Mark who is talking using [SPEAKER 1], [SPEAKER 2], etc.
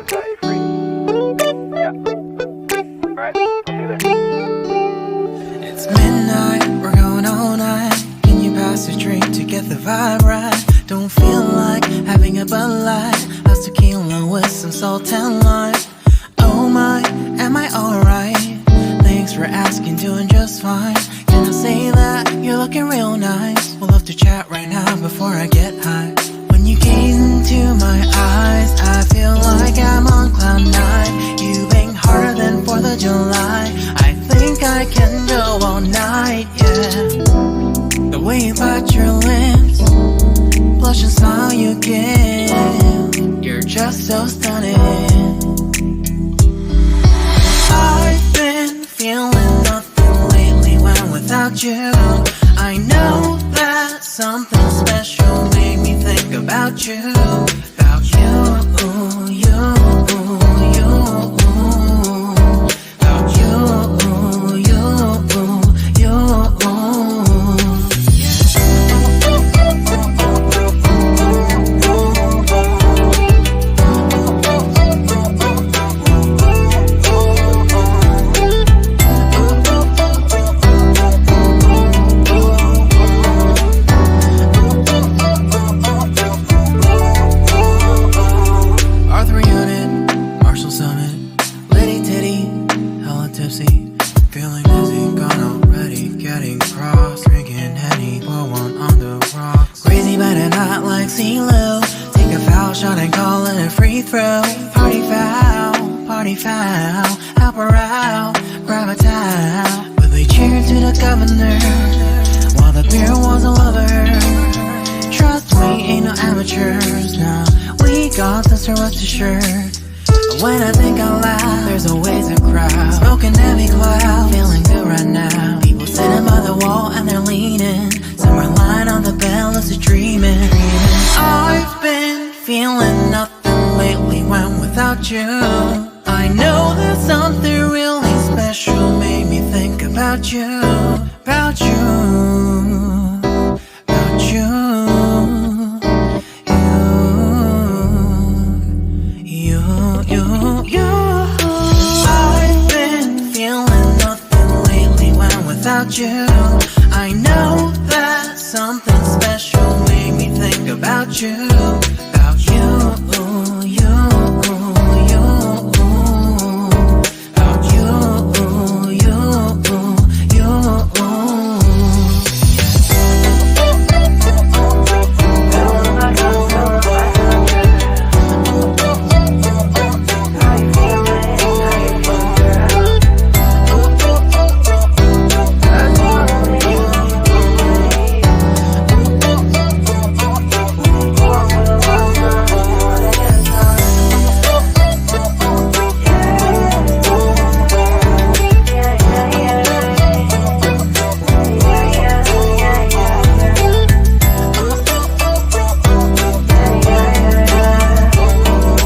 [SPEAKER 1] set you free. Yeah. Alright, do this.
[SPEAKER 2] It's midnight, we're going all night. Can you pass a drink to get the vibe right? Don't feel like having a Bud Light. How's tequila with some salt and lime? Oh my, am I alright? Thanks for asking, doing just fine. Can I say that you're looking real nice? We'll love to chat right now before I get high. When you gaze into my eyes, I feel like I'm on cloud nine. You bang harder than 4th of July. I think I can go all night, yeah. The way you bite your lips, blush and smile you give, you're just so stunning. I've been feeling nothing lately when without you. I know that something special made me think about you. About you, you, you. About you, you, feeling dizzy, gone already, getting cross, drinking Henny, pour one on the rocks. Crazy but not like CeeLo. Take a foul shot and call it a free throw. Party foul, help her out, grab a towel. But they cheered to the governor, while the beer was a lover. Trust me, ain't no amateurs, no. We got this to rest assured. When I think out loud, there's always a crowd. Smoking heavy cloud, feeling good right now. People sitting by the wall and they're leaning. Some are lying on the bed, lucid dreaming. I've been feeling nothing lately when without you. I know that something really special made me think about you. About you. About you. I've been feeling nothing lately when without you. I know that something special made me think about you.